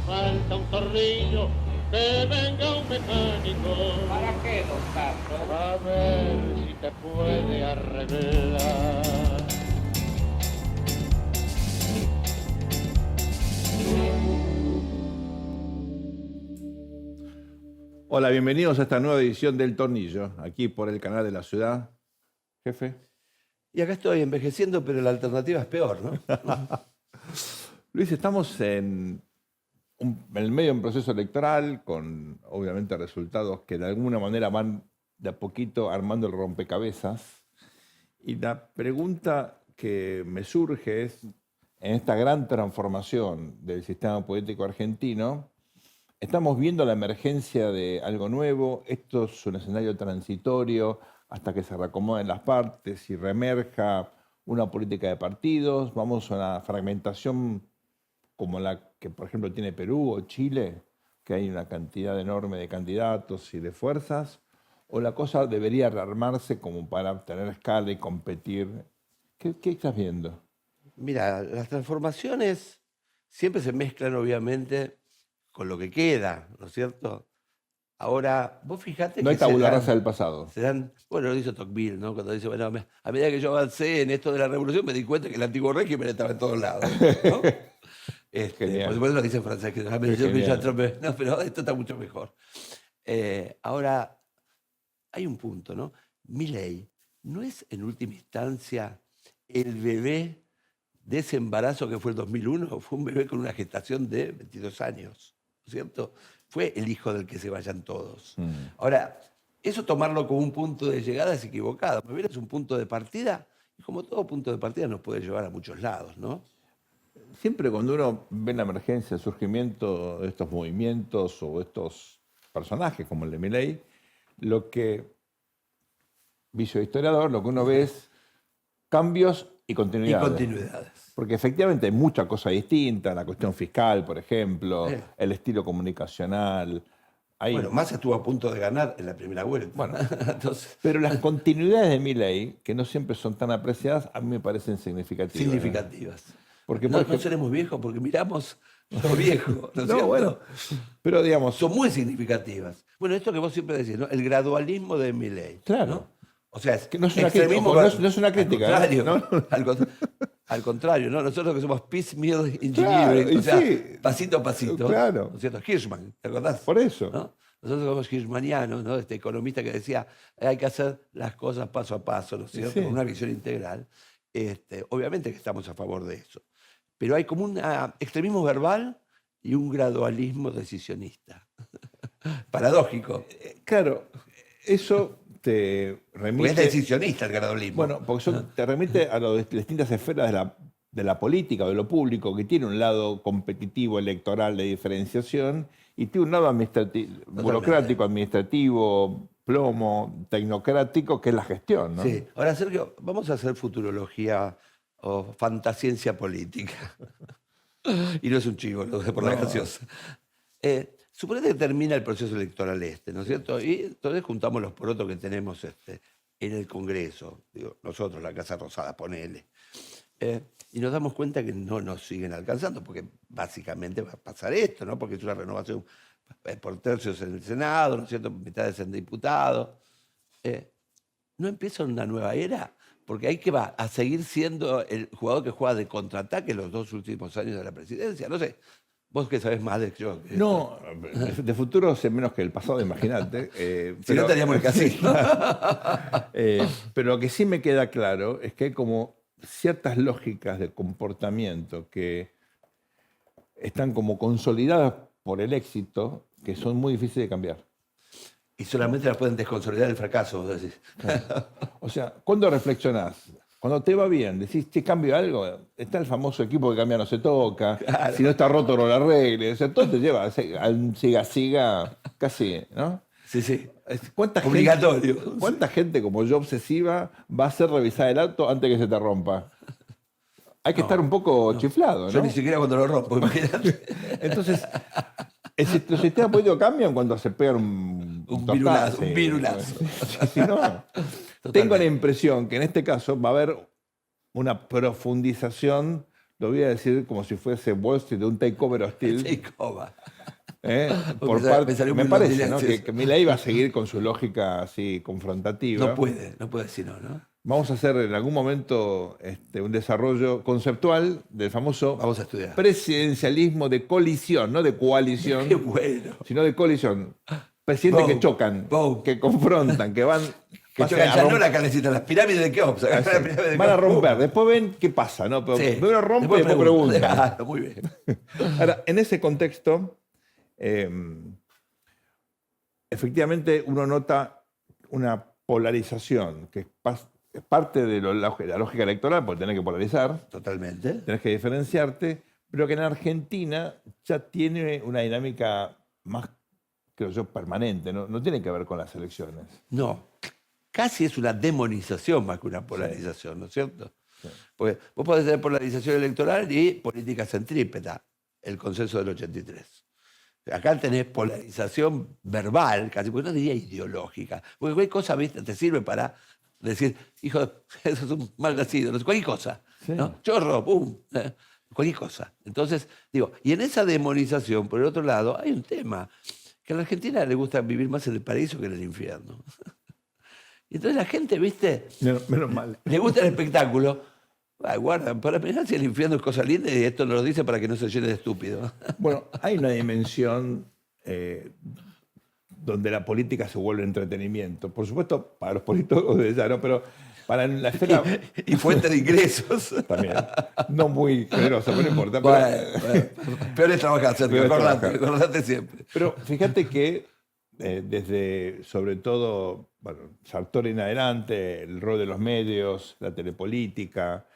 falta un tornillo, que venga un mecánico. ¿Para qué, don Carlos? A ver si te puede arreglar. Hola, bienvenidos a esta nueva edición del Tornillo, aquí por el canal de la ciudad. Jefe. Y acá estoy envejeciendo, pero la alternativa es peor, ¿no? Luis, estamos en el medio de un proceso electoral con, obviamente, resultados que de alguna manera van de a poquito armando el rompecabezas. Y la pregunta que me surge es, en esta gran transformación del sistema político argentino, estamos viendo la emergencia de algo nuevo. Esto es un escenario transitorio hasta que se reacomoden las partes y reemerja una política de partidos. Vamos a una fragmentación como la que, por ejemplo, tiene Perú o Chile, que hay una cantidad enorme de candidatos y de fuerzas. ¿O la cosa debería rearmarse como para tener escala y competir? ¿Qué estás viendo? Mira, las transformaciones siempre se mezclan, obviamente, con lo que queda, ¿no es cierto? Ahora, vos fijate No hay que se tabula dan, rasa del pasado. bueno, lo hizo Tocqueville, ¿no? Cuando dice, bueno, a medida que yo avancé en esto de la revolución, me di cuenta que el antiguo régimen estaba en todos lados, ¿no? Genial. Por supuesto lo dice en francés, que no, pero esto está mucho mejor. Ahora, hay un punto, ¿no? Milei no es en última instancia el bebé de ese embarazo que fue el 2001, fue un bebé con una gestación de 22 años, ¿no es cierto? Fue el hijo del que se vayan todos. Ahora, eso tomarlo como un punto de llegada es equivocado. Más bien es un punto de partida, y como todo punto de partida nos puede llevar a muchos lados, ¿no? Siempre cuando uno ve la emergencia, el surgimiento de estos movimientos o estos personajes como el de Milei, lo que, vicio de historiador, lo que uno ve es cambios y Y continuidades. continuidades. Porque efectivamente hay mucha cosa distinta, la cuestión fiscal, por ejemplo, el estilo comunicacional. Hay, Bueno, Massa estuvo a punto de ganar en la primera vuelta. Bueno, Entonces, pero las continuidades de Milei, que no siempre son tan apreciadas, a mí me parecen significativas. significativas. Porque, No, por no ejemplo, seremos viejos porque miramos lo viejo, ¿no es no, cierto? bueno, pero digamos, Son muy significativas. Bueno, esto que vos siempre decís, ¿no? El gradualismo de Milei. Claro. ¿no? O sea, es que no es una extremismo. crítica, no es una crítica, Al contrario, ¿no? al contrario, ¿no? Nosotros que somos piecemeal engineering, Claro, y o sea, sí. pasito a pasito. Claro. ¿No es cierto? Hirschman, ¿te acordás? Por eso. ¿No? Nosotros somos hirschmanianos, ¿no? Este economista que decía, hay que hacer las cosas paso a paso, ¿no es cierto? Sí. Con una visión integral. Obviamente que estamos a favor de eso. Pero hay como un extremismo verbal y un gradualismo decisionista. Paradójico. Claro, eso te Porque remite... es decisionista el gradualismo. Bueno, porque eso te remite a las distintas esferas de la política, de lo público, que tiene un lado competitivo, electoral, de diferenciación, y tiene un lado burocrático, administrativo, plomo, tecnocrático, que es la gestión, ¿no? Sí. Ahora, Sergio, vamos a hacer futurología o fantasciencia política. Y no es un chivo, lo de por la No. graciosa. Suponete que termina el proceso electoral ¿no es cierto? Y entonces juntamos los porotos que tenemos en el Congreso, digo, nosotros, la Casa Rosada, ponele. Y nos damos cuenta que no nos siguen alcanzando, porque básicamente va a pasar esto, ¿no? Porque es una renovación por tercios en el Senado, ¿no es cierto? Mitades en diputados. ¿No empieza una nueva era? Porque hay que va a seguir siendo el jugador que juega de contraataque los 2 últimos años de la presidencia. No sé, vos que sabés más de yo. No, de futuro sé menos que el pasado, imagínate. Si no estaríamos en el casino. Pero lo que sí me queda claro es que hay como ciertas lógicas de comportamiento que están como consolidadas por el éxito, que son muy difíciles de cambiar. Y solamente las pueden desconsolidar el fracaso, vos decís. O sea, cuando reflexionás, cuando te va bien, decís, ¿te cambio algo? Está el famoso equipo que cambia no se toca, Claro. si no está roto no lo arregle, o sea, todo te lleva al siga-siga casi, ¿no? Sí, sí. ¿Cuánta Obligatorio. Gente, ¿cuánta gente como yo obsesiva va a hacer revisar el auto antes que se te rompa? Hay que estar un poco chiflado, ¿no? Yo ni siquiera cuando lo rompo, imagínate. Entonces, los sistemas políticos cambian cuando se pegan un virulazo, totazo. un virulazo. Si no, tengo la impresión que en este caso va a haber una profundización lo voy a decir como si fuese Wall Street de un takeover hostil. Sí, coma. Por Me parte, salió me muy parece, ¿no? londinense. Que Milei va a seguir con su lógica así confrontativa. No puede decir no. Vamos a hacer en algún momento un desarrollo conceptual del famoso Vamos a estudiar. presidencialismo de colisión, no de coalición, Qué bueno. sino de colisión. Presidentes Boom. que chocan, Boom. que confrontan, que van, Que pasan chocan a ya no romper. la calecita, las pirámides de Keops. La pirámide de Van a Keops. romper, después ven qué pasa, ¿no? Pero Sí. primero rompe y después pregunta. Claro, muy bien. Ahora, en ese contexto, efectivamente uno nota una polarización, que es parte de la lógica electoral, porque tenés que polarizar, Totalmente. tenés que diferenciarte, pero que en Argentina ya tiene una dinámica más, creo yo, permanente, no tiene que ver con las elecciones. No, casi es una demonización más que una polarización, ¿no es cierto? Sí. Porque vos podés tener polarización electoral y política centrípeta, el consenso del 83. Acá tenés polarización verbal, casi, porque no diría ideológica. Porque cualquier cosa, ¿viste? Te sirve para decir, hijo, eso es un mal nacido, no sé, cualquier cosa. Sí. ¿No? Chorro, pum, cualquier cosa. Entonces, digo, y en esa demonización, por el otro lado, hay un tema, que a la Argentina le gusta vivir más en el paraíso que en el infierno. Y entonces la gente, ¿viste? Menos mal. Le gusta el espectáculo. Ay, guarda, para pensar si el infierno es cosa linda y esto nos lo dice para que no se llene de estúpido. Bueno, hay una dimensión donde la política se vuelve entretenimiento. Por supuesto, para los políticos de ella, ¿no? Pero para la esfera... Y fuente de ingresos. También. No muy generosa, pero no importa. Bueno, peor es trabajar, Sergio, Peor es trabajar. acordate siempre. Pero fíjate que desde, sobre todo, bueno, Sartori en adelante, el rol de los medios, la telepolítica,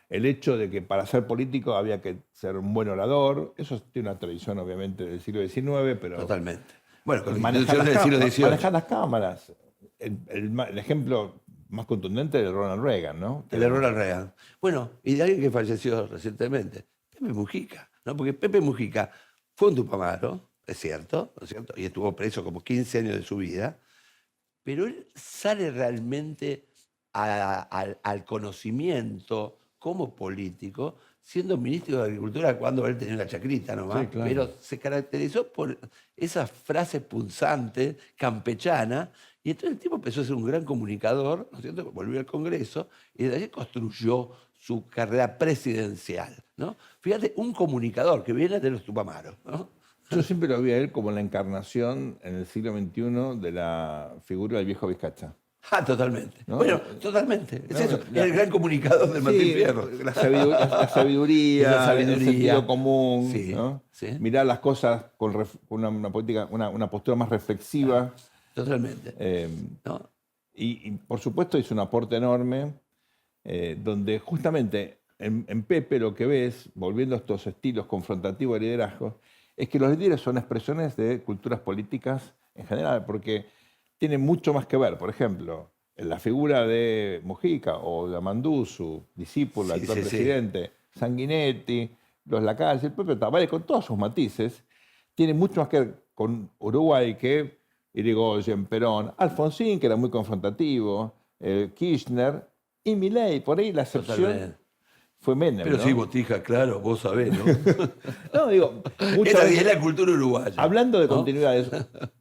el hecho de que para ser político había que ser un buen orador, eso tiene una tradición obviamente del siglo XIX, pero Totalmente. Bueno, con las manejar instituciones del siglo XVIII. manejar las cámaras. El ejemplo más contundente es de Ronald Reagan, ¿no? El error al Reagan. Bueno, y de alguien que falleció recientemente, Pepe Mujica, ¿no? Porque Pepe Mujica fue un tupamaro, es cierto, ¿no es cierto? Y estuvo preso como 15 años de su vida, pero él sale realmente al conocimiento como político, siendo ministro de Agricultura cuando él tenía una chacrita nomás, Sí, claro. pero se caracterizó por esa frase punzante, campechana, y entonces el tipo empezó a ser un gran comunicador, ¿no es cierto? Volvió al Congreso y de ahí construyó su carrera presidencial, ¿no? Fíjate, un comunicador que viene de los Tupamaros, ¿no? Yo siempre lo vi a él como la encarnación en el siglo XXI de la figura del viejo Vizcacha. Ah, totalmente. ¿No? Bueno, totalmente. Es No, eso. la- Es el gran comunicador del Martín Fierro. la sabiduría, La sabiduría. el sentido común, Sí, ¿no? sí. Mirar las cosas con una política, una postura más reflexiva. Totalmente. eh, ¿No? y, por supuesto hizo un aporte enorme, donde justamente en Pepe lo que ves, volviendo a estos estilos confrontativos de liderazgo, es que los líderes son expresiones de culturas políticas en general, porque tienen mucho más que ver, por ejemplo, en la figura de Mujica o de Amandú, su discípulo, Sí, actual sí, sí. presidente, Sanguinetti, los Lacalle, el propio Tabaré, con todos sus matices, tiene mucho más que ver con Uruguay que Irigoyen, Perón, Alfonsín, que era muy confrontativo, Kirchner y Milei. Por ahí la excepción Totalmente. fue Menem. Pero ¿no? sí, Botija, claro, vos sabés, ¿no? No, digo, muchas Esa veces- es la cultura uruguaya. hablando de ¿no? continuidades,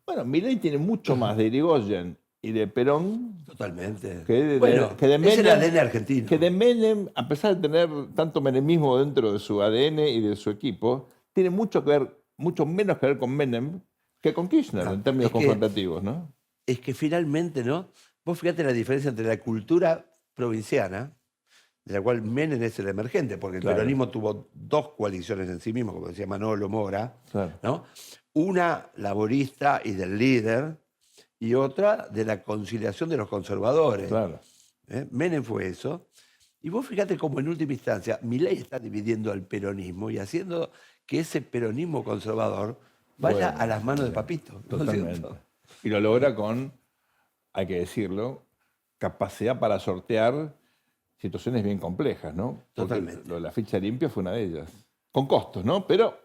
bueno, Milei tiene mucho más de Irigoyen y de Perón Totalmente. que de, bueno, que de es el Menem, ADN argentino. que de Menem, a pesar de tener tanto menemismo dentro de su ADN y de su equipo, tiene mucho que ver, mucho menos que ver con Menem que con Kirchner No, en términos es que- confrontativos, ¿no? Es que finalmente, ¿no? Vos fíjate la diferencia entre la cultura provinciana, de la cual Menem es el emergente, porque el Claro. peronismo tuvo dos coaliciones en sí mismo, como decía Manolo Mora, Claro. ¿no? Una laborista y del líder, y otra de la conciliación de los conservadores. Claro. Menem fue eso. Y vos fíjate cómo en última instancia Milei está dividiendo al peronismo y haciendo que ese peronismo conservador vaya Bueno, a las manos de Papito. ¿no es Totalmente. cierto? Y lo logra con, hay que decirlo, capacidad para sortear situaciones bien complejas, ¿no? Porque Totalmente. lo de la ficha limpia fue una de ellas. Con costos, ¿no? Pero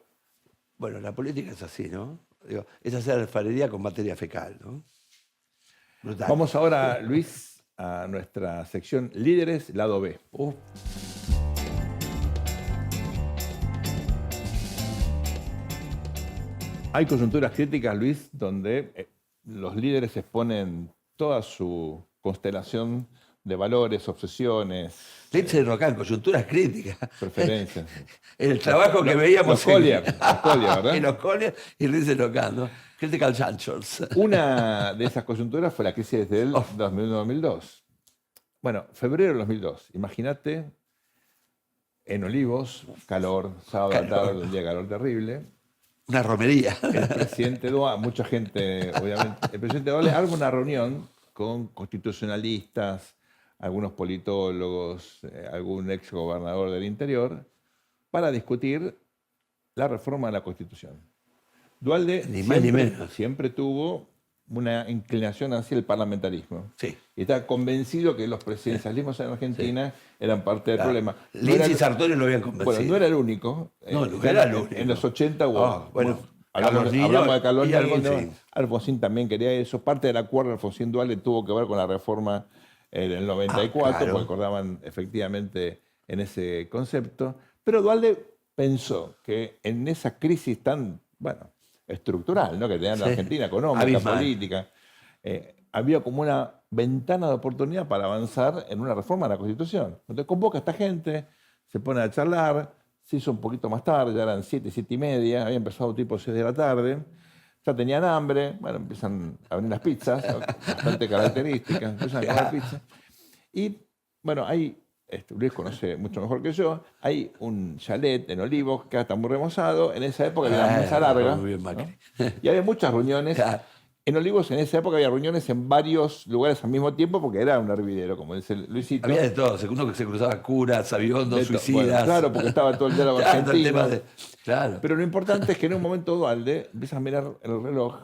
Bueno, la política es así, ¿no? Digo, es hacer alfarería con materia fecal, ¿no? Brutal. vamos ahora, Luis, a nuestra sección Líderes, lado B. Hay coyunturas críticas, Luis, donde los líderes exponen toda su constelación de valores, obsesiones, Leche de Rocan, coyunturas críticas. preferencias. El trabajo que veíamos Los Collier, ¿verdad? en los Collier y Leche de Rocan, ¿no? Critical Junctures. Una de esas coyunturas fue la crisis del 2001-2002. Bueno, febrero del 2002. Imagínate, en Olivos, calor, sábado a la tarde, un día de calor terrible. Una romería. El presidente Dualde, mucha gente, obviamente, el presidente Dualde arma una reunión con constitucionalistas, algunos politólogos, algún ex gobernador del interior, para discutir la reforma de la Constitución. Dualde Ni más ni menos. siempre tuvo una inclinación hacia el parlamentarismo. Sí. Y está convencido que los presidencialismos en Argentina eran parte del problema. No Lindsay era- y Sartori lo habían convencido. bueno, no era el único. No, no Ya era el único. En los 80 hubo. Bueno, hablamos Carlos Nino de Carlos y Nino. Alfonsín. Alfonsín también quería eso. Parte del acuerdo de Alfonsín Dualde tuvo que ver con la reforma del 94, claro. porque acordaban efectivamente en ese concepto. Pero Dualde pensó que en esa crisis tan, bueno, estructural, ¿no?, que tenía la Sí. Argentina, económica, Abismal. política, había como una ventana de oportunidad para avanzar en una reforma de la Constitución. Entonces convoca a esta gente, se pone a charlar, se hizo un poquito más tarde, ya eran 7, 7 y media, había empezado tipo 6 de la tarde, ya tenían hambre, bueno, empiezan a venir las pizzas, ¿no?, bastante características, empiezan a comer pizza. Y bueno, hay, Luis conoce mucho mejor que yo, hay un chalet en Olivos que está muy remozado, en esa época era una mesa larga, muy bien, Macri. ¿no? Y había muchas reuniones. Claro. En Olivos en esa época había reuniones en varios lugares al mismo tiempo porque era un hervidero, como dice Luisito. Había de todo, uno que se cruzaba curas, aviondos, De to- suicidas. bueno, claro, porque estaba todo el diálogo Claro, el argentino. tema de- claro. Pero lo importante es que en un momento Dualde empieza a mirar el reloj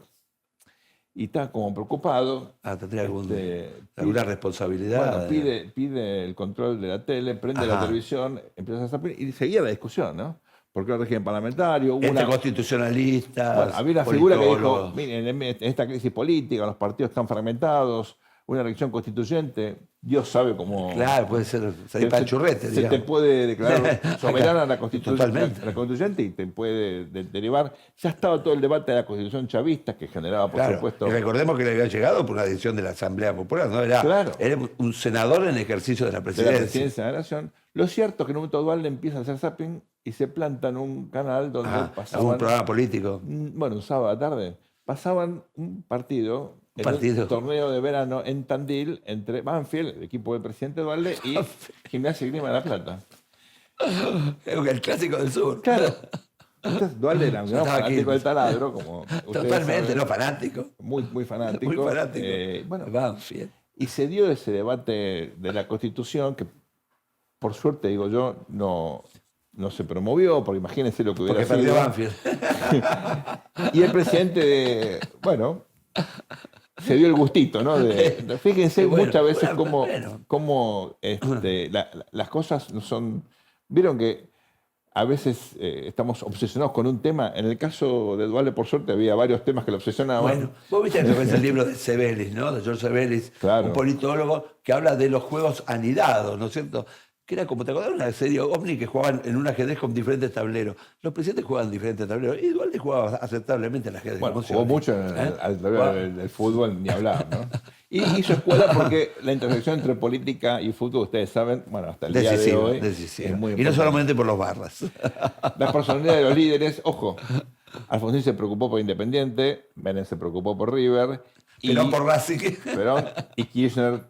y está como preocupado. Tendría Este, alguna pide- responsabilidad. Bueno, pide el control de la tele, prende la Ajá. televisión, empieza a hacer, y seguía la discusión, ¿no? Porque el régimen parlamentario, hubo Entre una, constitucionalistas. bueno, había una figura que dijo, politólogos. miren, en esta crisis política, los partidos están fragmentados, una elección constituyente, Dios sabe cómo... Claro, puede ser salir para el churrete, se te digamos. puede declarar soberana la constitución, Totalmente. la constituyente y te puede derivar. Ya estaba todo el debate de la constitución chavista que generaba, por Claro, supuesto... y recordemos que le había llegado por una decisión de la Asamblea Popular, ¿no? Era, Claro. era un senador en ejercicio de la de la presidencia. presidencia de la Nación. Lo cierto es que en un momento Dualde empieza a hacer zapping y se planta en un canal donde Ajá, pasaban... algún programa político. Bueno, un sábado a la tarde, pasaban un partido, en partido. un torneo de verano en Tandil entre Banfield, el equipo del presidente Dualde, y Gimnasia y Grima de la Plata. El clásico del sur. Claro. Entonces, Dualde era un gran Estaba aquí. fanático del taladro, como ustedes Totalmente, saben, no fanático. muy fanático. Muy fanático. Bueno, Banfield. y se dio ese debate de la Constitución que, por suerte, digo yo, no se promovió, porque imagínense lo que hubiera Porque perdió sido. Banfield. Y el presidente, bueno, se dio el gustito, ¿no? Fíjense Bueno, muchas veces bueno. cómo las cosas no son... Vieron que a veces estamos obsesionados con un tema. En el caso de Dualde, por suerte, había varios temas que lo obsesionaban. Bueno, vos viste lo que es el libro de Sebelis, ¿no? De George Sebelis, Claro. un politólogo que habla de los juegos anidados, ¿no es cierto? Que era como, ¿te acordás de una serie OVNI que jugaban en un ajedrez con diferentes tableros? Los presidentes jugaban diferentes tableros y Dualde jugaba aceptablemente al ajedrez. Bueno, como jugó siempre. mucho ¿Eh? alrededor del fútbol, ni hablar, ¿no? Y hizo escuela porque la intersección entre política y fútbol, ustedes saben, bueno, hasta el día de Decisivo, hoy, decisivo. es muy Y no importante. solamente por los barras. La personalidad de los líderes, ojo, Alfonsín se preocupó por Independiente, Menem se preocupó por River, Pero por Racing. Perón y Kirchner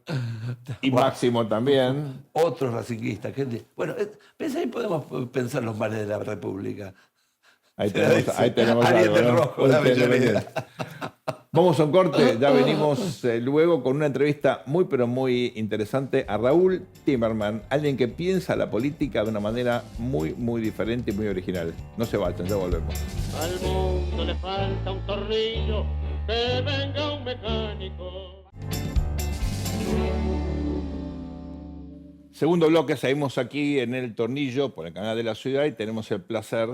y Máximo también. Otros racinguistas. Bueno, pensá ahí podemos pensar los males de la República. Ahí tenemos Ariel algo, del ¿no? Rojo, Un la Avellaneda. Independiente. Vamos a un corte, ya venimos luego con una entrevista muy pero muy interesante a Raúl Timerman, alguien que piensa la política de una manera muy diferente y muy original. No se vayan, ya volvemos. Al mundo le falta un tornillo, que venga un mecánico. Segundo bloque, seguimos aquí en El Tornillo por el canal de la ciudad y tenemos el placer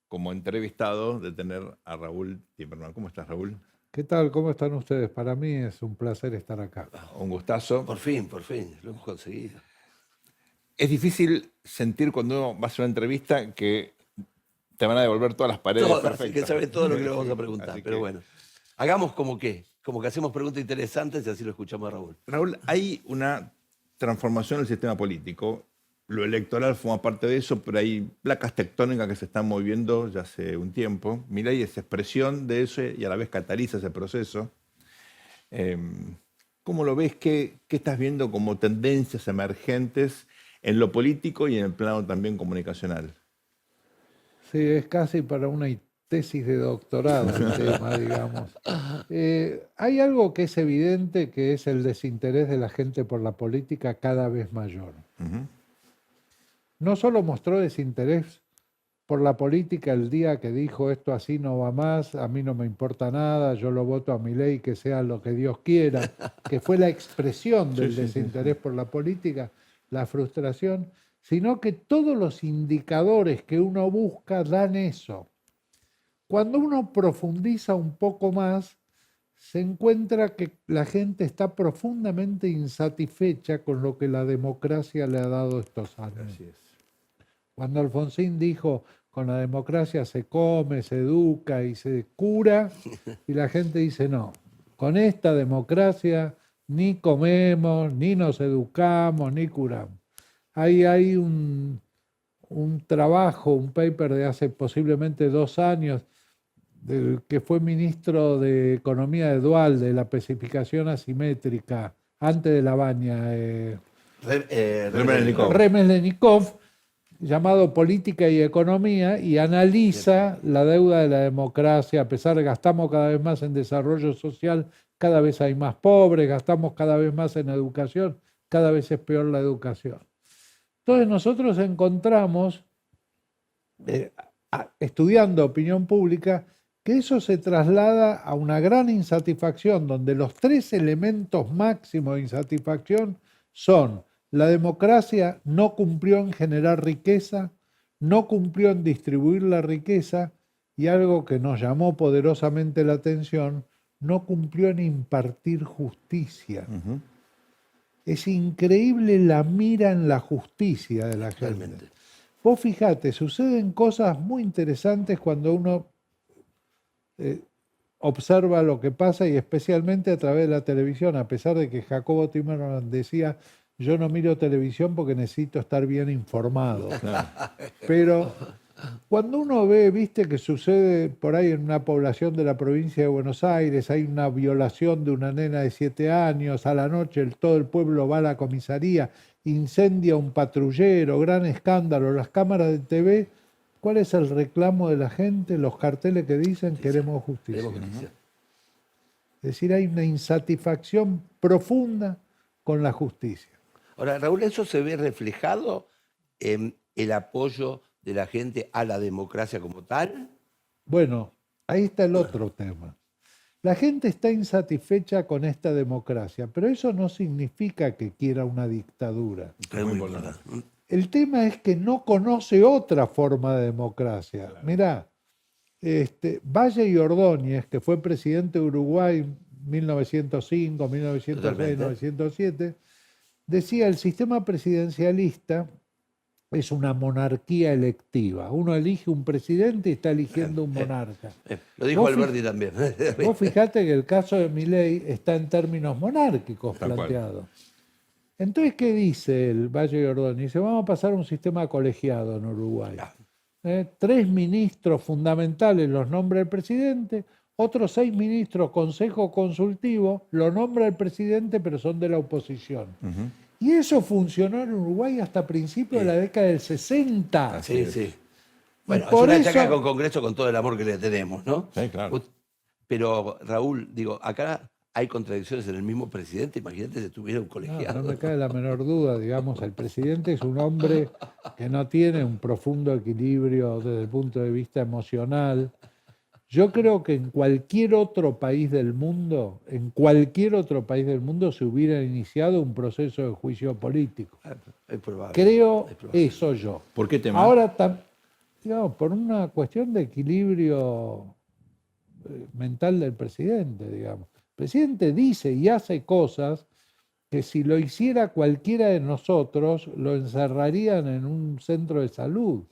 como entrevistado de tener a Raúl Timerman. ¿Cómo estás, Raúl? ¿Qué tal? ¿Cómo están ustedes? Para mí es un placer estar acá. Un gustazo. Por fin, lo hemos conseguido. Es difícil sentir cuando uno va a hacer una entrevista que te van a devolver todas las paredes Todas, perfectas. que sabe todo lo que le vamos a preguntar. Así Pero que, bueno, hagamos como que hacemos preguntas interesantes y así lo escuchamos a Raúl. Raúl, hay una transformación del sistema político. Lo electoral forma parte de eso, pero hay placas tectónicas que se están moviendo ya hace un tiempo. Milei es expresión de eso y a la vez cataliza ese proceso. ¿Cómo lo ves? ¿Qué estás viendo como tendencias emergentes en lo político y en el plano también comunicacional? Sí, es casi para una tesis de doctorado el tema, digamos. Hay algo que es evidente, que es el desinterés de la gente por la política cada vez mayor. Ujú. No solo mostró desinterés por la política el día que dijo esto así no va más, a mí no me importa nada, yo lo voto a Milei, que sea lo que Dios quiera, que fue la expresión del desinterés por la política, la frustración, sino que todos los indicadores que uno busca dan eso. Cuando uno profundiza un poco más, se encuentra que la gente está profundamente insatisfecha con lo que la democracia le ha dado estos años. Así es. Cuando Alfonsín dijo, con la democracia se come, se educa y se cura, y la gente dice, no, con esta democracia ni comemos, ni nos educamos, ni curamos. Ahí hay un trabajo, un paper de hace posiblemente 2 años, del que fue ministro de Economía de Duhalde, de la especificación asimétrica, antes de la baña, Remes-Lenikov, llamado Política y Economía, y analiza la deuda de la democracia. A pesar de que gastamos cada vez más en desarrollo social, cada vez hay más pobres, gastamos cada vez más en educación, cada vez es peor la educación. Entonces nosotros encontramos, estudiando opinión pública, que eso se traslada a una gran insatisfacción, donde los 3 elementos máximos de insatisfacción son: la democracia no cumplió en generar riqueza, no cumplió en distribuir la riqueza, y algo que nos llamó poderosamente la atención, no cumplió en impartir justicia. Ujú. Es increíble la mira en la justicia de la gente. Realmente. Vos fijate, suceden cosas muy interesantes cuando uno observa lo que pasa, y especialmente a través de la televisión, a pesar de que Jacobo Timerman decía, yo no miro televisión porque necesito estar bien informado. Claro. Pero cuando uno ve, viste, que sucede por ahí en una población de la provincia de Buenos Aires, hay una violación de una nena de 7 años, a la noche todo el pueblo va a la comisaría, incendia un patrullero, gran escándalo, las cámaras de TV, ¿cuál es el reclamo de la gente? Los carteles que dicen queremos justicia. Queremos justicia. Es decir, hay una insatisfacción profunda con la justicia. Ahora, Raúl, ¿eso se ve reflejado en el apoyo de la gente a la democracia como tal? Bueno, ahí está el otro tema. La gente está insatisfecha con esta democracia, pero eso no significa que quiera una dictadura. Es muy importante. El tema es que no conoce otra forma de democracia. Mirá, Valle y Ordóñez, que fue presidente de Uruguay en 1905, 1906, Totalmente. 1907, decía, el sistema presidencialista es una monarquía electiva. Uno elige un presidente y está eligiendo un monarca. Lo dijo Vos Alberti también. Vos fijate que el caso de Milei está en términos monárquicos Tal cual. planteado. Entonces, ¿qué dice el Valle y Ordóñez? Dice, vamos a pasar a un sistema colegiado en Uruguay. 3 ministros fundamentales los nombra el presidente, otros 6 ministros, consejo consultivo, lo nombra el presidente, pero son de la oposición. Ujú. Y eso funcionó en Uruguay hasta principios de la década del 60. Sí, sí. Bueno, es por una eso- chaca con Congreso con todo el amor que le tenemos, ¿no? Sí, claro. Pero, Raúl, digo, acá hay contradicciones en el mismo presidente. Imagínate si tuviera un No, colegiado. no me cabe la menor duda, digamos, el presidente es un hombre que no tiene un profundo equilibrio desde el punto de vista emocional. Yo creo que en cualquier otro país del mundo, se hubiera iniciado un proceso de juicio político. Es probable. Creo es probable. eso yo. ¿Por qué tema? Ahora, digamos, por una cuestión de equilibrio mental del presidente, digamos. El presidente dice y hace cosas que si lo hiciera cualquiera de nosotros, lo encerrarían en un centro de salud.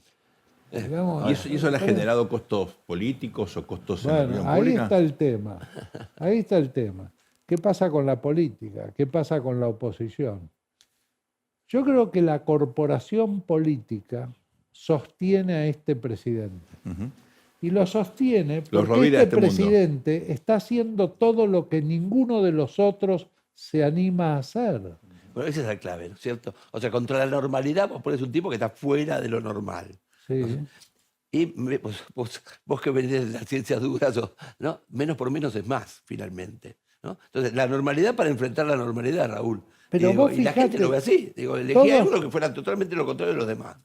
Digamos, ¿Y eso le ha generado costos políticos o costos en la bueno, opinión ahí pública? está el tema. Ahí está el tema. ¿Qué pasa con la política? ¿Qué pasa con la oposición? Yo creo que la corporación política sostiene a este presidente. Ujú. Y lo sostiene Los porque Rovira de este este mundo. presidente está haciendo todo lo que ninguno de los otros se anima a hacer. Bueno, esa es la clave, ¿no es cierto? O sea, contra la normalidad vos pones un tipo que está fuera de lo normal. Sí. Y vos que venís de las ciencias duras, ¿no? Menos por menos es más, finalmente. ¿No? Entonces, la normalidad para enfrentar la normalidad, Raúl. Pero Y, digo, vos y la gente fijate, lo ve así. Digo, elegí todos- a uno que fuera totalmente lo contrario de los demás.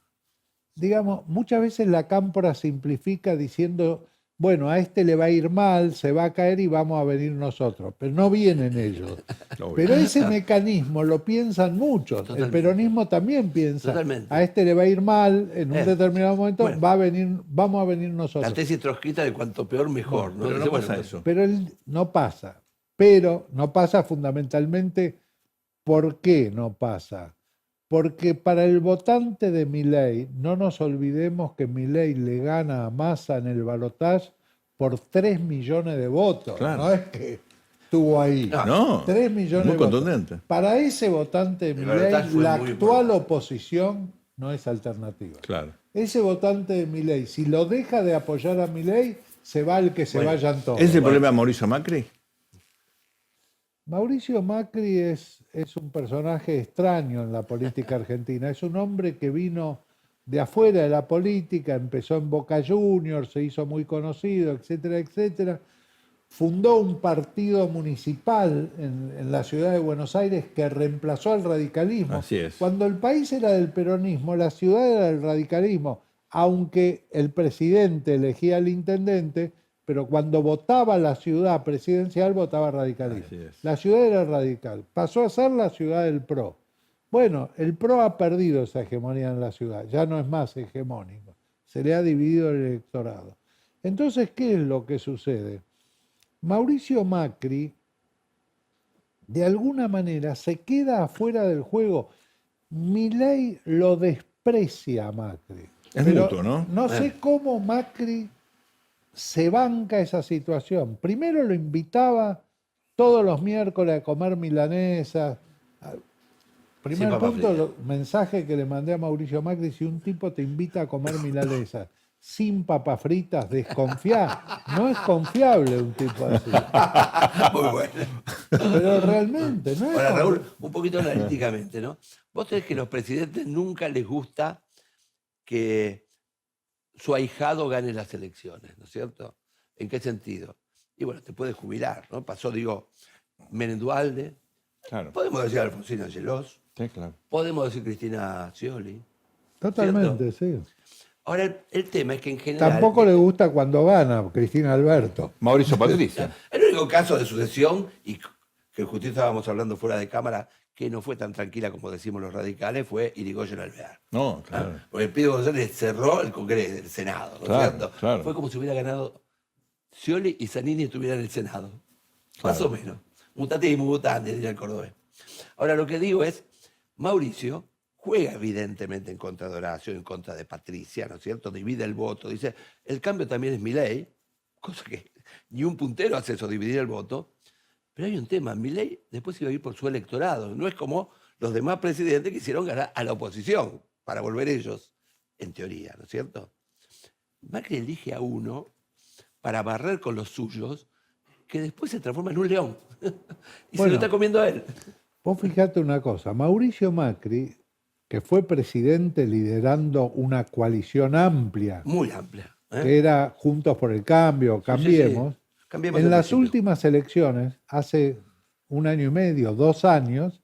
Digamos, muchas veces la cámpora simplifica diciendo, bueno, a este le va a ir mal, se va a caer y vamos a venir nosotros. Pero no vienen ellos. Obvio. Pero ese mecanismo lo piensan muchos. El Totalmente. peronismo también piensa, Totalmente. a este le va a ir mal, en un determinado momento bueno. vamos a venir La nosotros. tesis trotskista de cuanto peor, mejor. ¿no? Pero no Dice, pasa bueno, eso. Pero no pasa. Pero no pasa fundamentalmente, ¿por qué no pasa? Porque para el votante de Milei, no nos olvidemos que Milei le gana a Massa en el balotaje por 3 millones de votos. Claro. No es que estuvo ahí. No, 3 millones muy de votos. contundente. Para ese votante de El Milei, balotaje fue la muy actual importante. oposición no es alternativa. Claro. Ese votante de Milei, si lo deja de apoyar a Milei, se va el que se Bueno, vayan todos. ¿Es el problema de Mauricio Macri? Mauricio Macri es un personaje extraño en la política argentina. Es un hombre que vino de afuera de la política, empezó en Boca Juniors, se hizo muy conocido, etcétera, etcétera. Fundó un partido municipal en la ciudad de Buenos Aires que reemplazó al radicalismo. Así es. Cuando el país era del peronismo, la ciudad era del radicalismo, aunque el presidente elegía al intendente, pero cuando votaba la ciudad presidencial votaba radicalismo. Así es. La ciudad era radical, pasó a ser la ciudad del PRO. Bueno, el PRO ha perdido esa hegemonía en la ciudad, ya no es más hegemónico, se le ha dividido el electorado. Entonces, ¿qué es lo que sucede? Mauricio Macri, de alguna manera, se queda afuera del juego. Milei lo desprecia a Macri. Es Pero mutuo, ¿no? No sé cómo Macri se banca esa situación. Primero lo invitaba todos los miércoles a comer milanesas. Primer Sin papa punto, mensaje que le mandé a Mauricio Macri: si un tipo te invita a comer milanesas sin papas fritas, desconfía. No es confiable un tipo así. muy bueno. Pero realmente, no es Ahora, confiable. Raúl, un poquito analíticamente, ¿no? Vos tenés que a los presidentes nunca les gusta que su ahijado gane las elecciones, ¿no es cierto? ¿En qué sentido? Y bueno, te puedes jubilar, ¿no? Pasó, digo, Menem Duhalde, Claro. podemos decir Alfonsín Angelós, Sí, claro. podemos decir Cristina Scioli. Totalmente, sí. Ahora, el tema es que en general... Tampoco le gusta cuando gana Cristina Alberto. Mauricio Patricia. El único caso de sucesión, y que justo estábamos hablando fuera de cámara, que no fue tan tranquila como decimos los radicales, fue Irigoyen Alvear. No, claro. Porque el Pío González cerró el Congreso, el Senado, ¿no es Claro, cierto? claro. Fue como si hubiera ganado Scioli y Zanini estuvieran en el Senado. Más Claro. o menos. Mutate y mutante, diría el cordobés. Ahora, lo que digo es, Mauricio juega evidentemente en contra de Horacio, en contra de Patricia, ¿no es cierto? Divide el voto. Dice, el cambio también es Milei, cosa que ni un puntero hace eso, dividir el voto. Pero hay un tema, Milei después iba a ir por su electorado. No es como los demás presidentes que hicieron ganar a la oposición para volver ellos, en teoría, ¿no es cierto? Macri elige a uno para barrer con los suyos, que después se transforma en un león. y se Bueno. lo está comiendo a él. Vos fijate una cosa, Mauricio Macri, que fue presidente liderando una coalición amplia, Muy amplia. ¿eh? que era Juntos por el Cambio, Cambiemos, Sí. Cambiemos en al las principio. últimas elecciones, hace 1 año y medio, 2 años,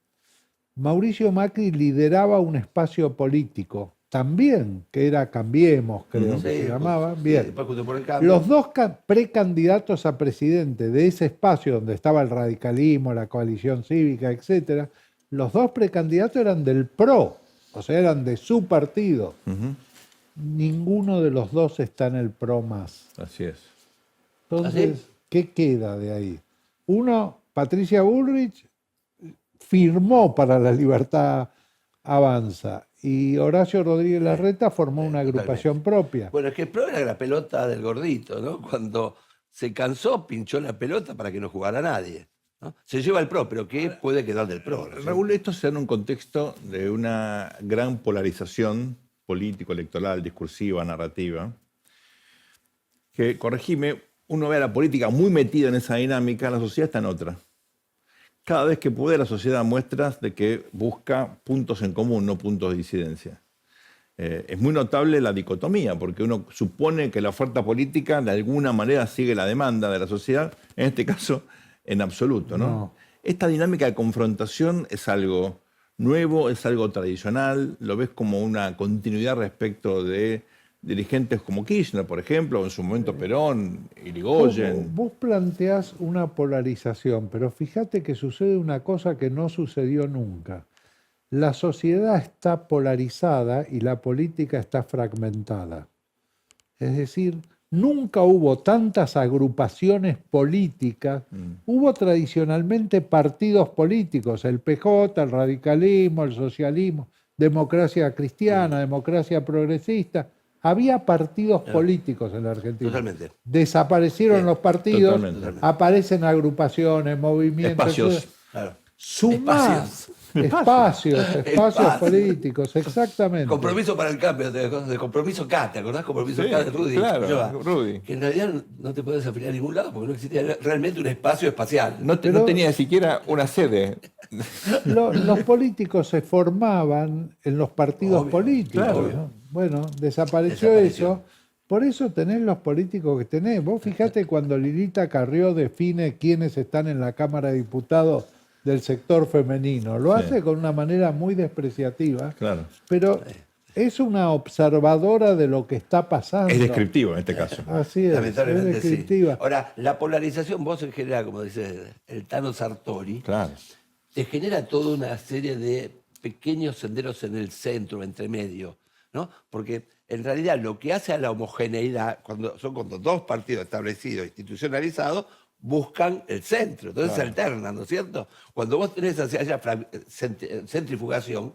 Mauricio Macri lideraba un espacio político, también, que era Cambiemos, creo Sí, que se llamaba. sí, Bien. después Juntos por el Cambio. Los dos precandidatos a presidente de ese espacio donde estaba el radicalismo, la coalición cívica, etcétera, los dos precandidatos eran del PRO, o sea, eran de su partido. Ujú. Ninguno de los dos está en el PRO más. Así es. Entonces, ¿Ah, sí? ¿qué queda de ahí? Uno, Patricia Bullrich, firmó para la Libertad Avanza y Horacio Rodríguez Larreta formó una agrupación propia. Bueno, es que el PRO era la pelota del gordito, ¿no? Cuando se cansó, pinchó la pelota para que no jugara nadie, ¿no? Se lleva el PRO, pero ¿qué puede quedar del PRO? ¿No? Raúl, esto se da en un contexto de una gran polarización político-electoral, discursiva, narrativa, que, corregime, uno ve a la política muy metida en esa dinámica, la sociedad está en otra. Cada vez que puede, la sociedad muestra de que busca puntos en común, no puntos de disidencia. Es muy notable la dicotomía, porque uno supone que la oferta política de alguna manera sigue la demanda de la sociedad, en este caso, en absoluto, ¿no? No. Esta dinámica de confrontación es algo nuevo, es algo tradicional, lo ves como una continuidad respecto de dirigentes como Kirchner, por ejemplo, o en su momento Perón, Irigoyen. Vos planteás una polarización, pero fíjate que sucede una cosa que no sucedió nunca. La sociedad está polarizada y la política está fragmentada. Es decir, nunca hubo tantas agrupaciones políticas. Hubo tradicionalmente partidos políticos, el PJ, el radicalismo, el socialismo, democracia cristiana, democracia progresista. Había partidos políticos en la Argentina. Totalmente. Desaparecieron los partidos, Totalmente. aparecen agrupaciones, movimientos. Espacios. Claro. Sumá espacios Espacios. políticos, exactamente. Compromiso para el cambio, de Compromiso K, ¿te acordás? Compromiso Sí, K de Rudy. claro, Ulloa. Rudy. Que en realidad no te puedes afiliar a ningún lado porque no existía realmente un espacio espacial. No tenía ni siquiera una sede. Los políticos se formaban en los partidos Obvio, políticos. claro. ¿no? Bueno, desapareció eso. Por eso tenés los políticos que tenés. Vos fijate cuando Lilita Carrió define quiénes están en la Cámara de Diputados del sector femenino. Lo Sí. hace con una manera muy despreciativa, Claro. pero es una observadora de lo que está pasando. Es descriptivo en este caso. Así es Lamentablemente sí. descriptiva. Ahora, la polarización, vos en general, como dice el Tano Sartori, Claro. te genera toda una serie de pequeños senderos en el centro, entre medio, ¿no? Porque en realidad lo que hace a la homogeneidad, cuando dos partidos establecidos, institucionalizados, buscan el centro, entonces se alternan, ¿no es cierto? Cuando vos tenés hacia allá centrifugación,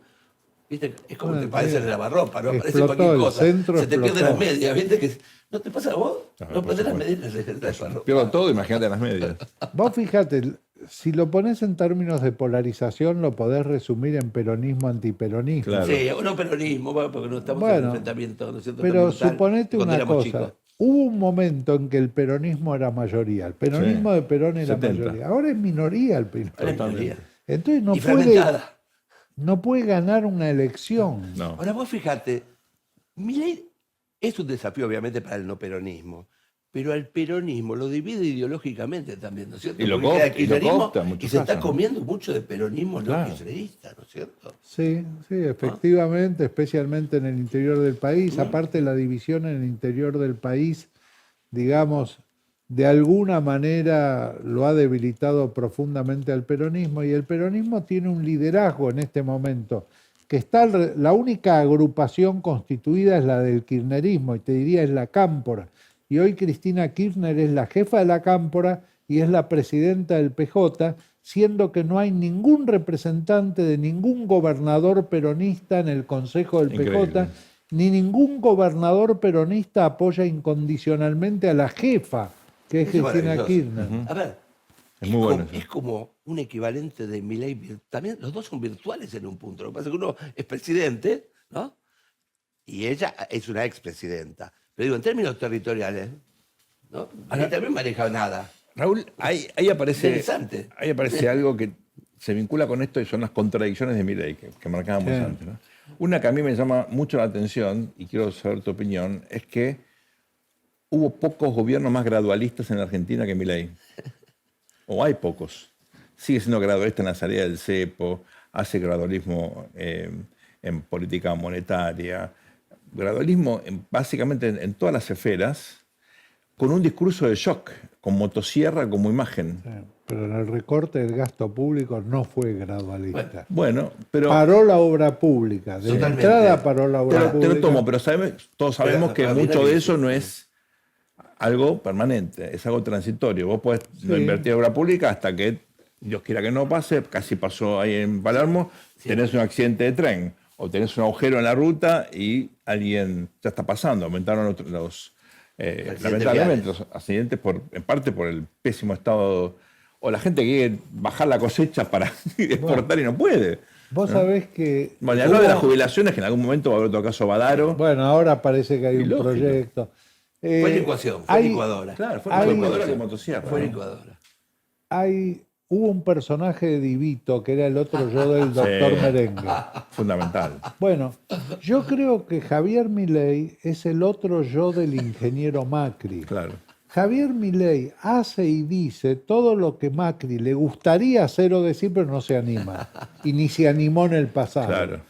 ¿viste? Es como Bueno, te parece sí. el lavarropa, ¿no? Aparece Explotó, cualquier el cosa, centro se te pierden explotó. las medias, ¿viste? Que, ¿no te pasa a vos? Claro, No por perdés las supuesto. medias del lavarropa. Pierdo todo, imagínate en las medias. Vos fíjate, si lo pones en términos de polarización, lo podés resumir en peronismo-antiperonismo. Claro. Sí, o no peronismo, bueno, porque no estamos en Bueno, enfrentamiento, ¿no es cierto? Pero Brutal, suponete cuando una éramos cosa. chicos. Hubo un momento en que el peronismo era mayoría. El peronismo Sí. de Perón era 70. mayoría. Ahora es minoría el peronismo. Ahora es minoría. Entonces Y fragmentada. no puede ganar una elección. No. Ahora vos fíjate, Milei es un desafío obviamente para el no peronismo, pero al peronismo lo divide ideológicamente también, ¿no es cierto? Y lo Porque queda coopta, y lo kirchnerismo coopta en muchos y se está casos, ¿no? comiendo mucho de peronismo no Claro. kirchnerista, ¿no es cierto? Sí, efectivamente, especialmente en el interior del país. Aparte, la división en el interior del país, digamos, de alguna manera lo ha debilitado profundamente al peronismo, y el peronismo tiene un liderazgo en este momento, que está la única agrupación constituida es la del kirchnerismo, y te diría es la Cámpora. Y hoy Cristina Kirchner es la jefa de la Cámpora y es la presidenta del PJ, siendo que no hay ningún representante de ningún gobernador peronista en el Consejo del Increíble. PJ, ni ningún gobernador peronista apoya incondicionalmente a la jefa, que es Es Cristina maravilloso. Kirchner. A ver, Es muy bueno como, eso. es como un equivalente de Milei. También los dos son virtuales en un punto. Lo que pasa es que uno es presidente, ¿no? Y ella es una expresidenta. Pero digo, en términos territoriales, ¿no? Ahí también maneja nada. Raúl, ahí aparece Interesante. algo que se vincula con esto y son las contradicciones de Milei que marcábamos Sí. antes, ¿no? Una que a mí me llama mucho la atención, y quiero saber tu opinión, es que hubo pocos gobiernos más gradualistas en la Argentina que Milei. O hay pocos. Sigue siendo gradualista en la salida del cepo, hace gradualismo en política monetaria, gradualismo básicamente en todas las esferas, con un discurso de shock, con motosierra como imagen. Pero en el recorte del gasto público no fue gradualista. Bueno, pero Paró la obra pública. De Totalmente. entrada paró la obra te lo pública. tomo, pero todos sabemos que Pero, mucho mira, de eso no es algo permanente, es algo transitorio. Vos podés no Sí. invertir en obra pública hasta que, Dios quiera que no pase, casi pasó ahí en Palermo, tenés un accidente de tren. o tenés un agujero en la ruta y alguien ya está pasando. Aumentaron lamentablemente los accidentes en parte por el pésimo estado, o la gente que quiere bajar la cosecha para exportar y no puede. Vos sabés que... Bueno, y habló de las jubilaciones, que en algún momento va a haber otro caso Badaro. Bueno, ahora parece que hay un lógico. proyecto. Fue licuación, fue licuadora. Claro, fue Hay- licuadora de motosierra. Fue ¿no? licuadora. Hubo un personaje de Divito, que era el otro yo del doctor Sí. Merengue. Fundamental. Bueno, yo creo que Javier Milei es el otro yo del ingeniero Macri. Claro. Javier Milei hace y dice todo lo que Macri le gustaría hacer o decir, pero no se anima. Y ni se animó en el pasado. Claro.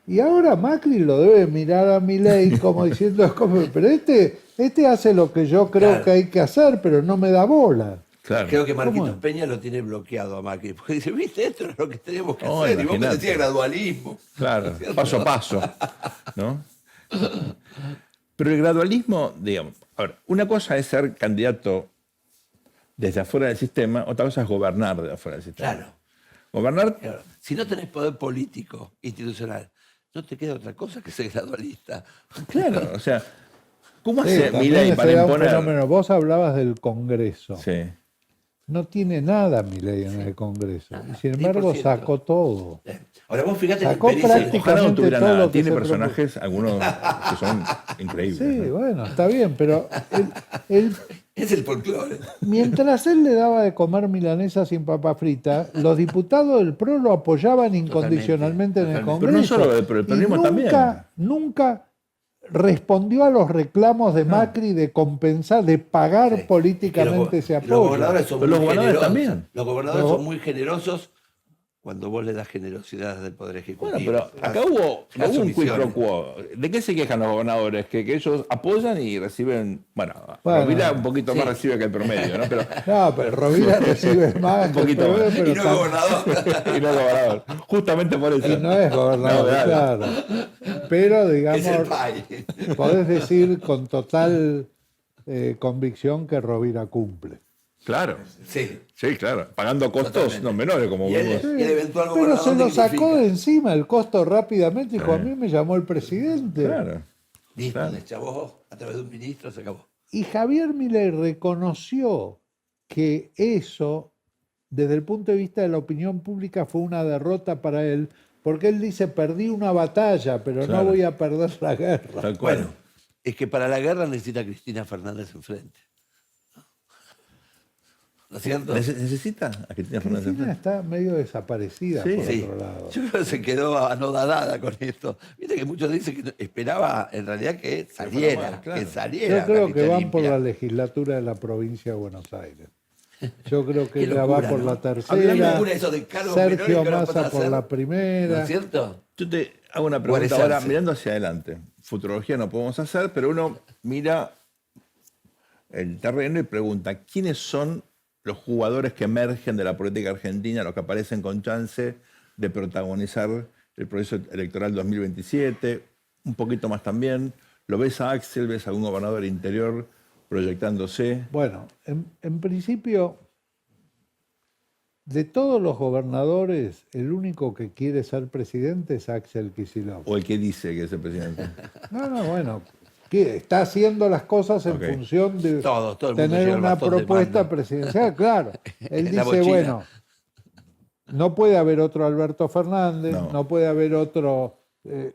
Y ahora Macri lo debe mirar a Milei como diciendo, pero este hace lo que yo creo Claro. que hay que hacer, pero no me da bola. Claro. Creo que Marquitos ¿Cómo? Peña lo tiene bloqueado a Macri. Porque dice, viste, esto es lo que teníamos que Oh, hacer. Y vos me imagínate. decías gradualismo. Claro, ¿Cierto? paso a paso, ¿no? Pero el gradualismo, digamos, a ver, una cosa es ser candidato desde afuera del sistema, otra cosa es gobernar desde afuera del sistema. Claro. Gobernar, Claro. Si no tenés poder político, institucional, no te queda otra cosa que ser gradualista. claro, o sea, ¿cómo Sí, hace también Milei se para da un imponer? fenómeno. Vos hablabas del Congreso. Sí, No tiene nada Milei en el Congreso. Y sin embargo 10%. sacó todo. Ahora vos fíjate la Sacó experiencia. prácticamente ojalá no tuviera todo nada. lo que Tiene se personajes, algunos que son increíbles. Sí, ¿no? bueno, está bien, pero él, Es el folclore. mientras él le daba de comer milanesa sin papa frita, los diputados del PRO lo apoyaban incondicionalmente en el totalmente. Congreso. Pero no solo el peronismo Y también. Nunca respondió a los reclamos de Macri de compensar, de pagar Sí. políticamente ese Los apoyo. gobernadores son Pero muy los gobernadores generosos. también. Los gobernadores Pero- son muy generosos cuando vos le das generosidad del Poder Ejecutivo. Bueno, pero acá Las- hubo las un quid pro omisiones. quo. ¿De qué se quejan los gobernadores? Que ellos apoyan y reciben. Bueno, Bueno, Rovira un poquito sí. más recibe que el promedio, ¿no? Pero, No, pero Rovira recibe más. Un poquito que el más. PRO, pero Y no tam- gobernador. y no gobernador. Justamente por eso. y no es gobernador, No, claro. Pero, Es el digamos, país. podés decir con total convicción que Rovira cumple. Claro, Sí. sí, claro. Pagando costos Totalmente. no menores, como Y él- vemos. Y el eventual Pero gobernador se lo sacó dignifica. de encima el costo rápidamente. Dijo, a mí me llamó el presidente. Claro. Listo, Claro. deschavó a través de un ministro, se acabó. Y Javier Milei reconoció que eso, desde el punto de vista de la opinión pública, fue una derrota para él, porque él dice, perdí una batalla, pero Claro. no voy a perder la guerra. Tal cual. Bueno, es que para la guerra necesita a Cristina Fernández enfrente. ¿No es cierto? ¿Necesita a Cristina Fernández? Cristina está medio desaparecida, Sí. por Sí. otro lado. Yo creo que se quedó anodadada con esto. Viste que muchos dicen que esperaba en realidad que saliera, más, claro. que saliera. Yo creo que Rafita van por Limpia. la legislatura de la provincia de Buenos Aires. Yo creo que Qué ella locura, va por ¿no? la Qué tercera, locura eso de cargos menores Sergio que ahora Massa pasan a por ser- la ¿No primera. es cierto? Yo te hago una pregunta Guarecerse. ahora, mirando hacia adelante. Futurología no podemos hacer, pero uno mira el terreno y pregunta, ¿quiénes son los jugadores que emergen de la política argentina, los que aparecen con chance de protagonizar el proceso electoral 2027? Un poquito más también. ¿Lo ves a Axel? ¿Ves a algún gobernador interior proyectándose? Bueno, en principio, de todos los gobernadores, el único que quiere ser presidente es Axel Kicillof. ¿O el que dice que es el presidente? No, bueno, que está haciendo las cosas en Ok. función de Todo el mundo tener lleva el una bastón de propuesta mando. presidencial, claro. Él En la dice, mochila. bueno, no puede haber otro Alberto Fernández, No. no puede haber otro,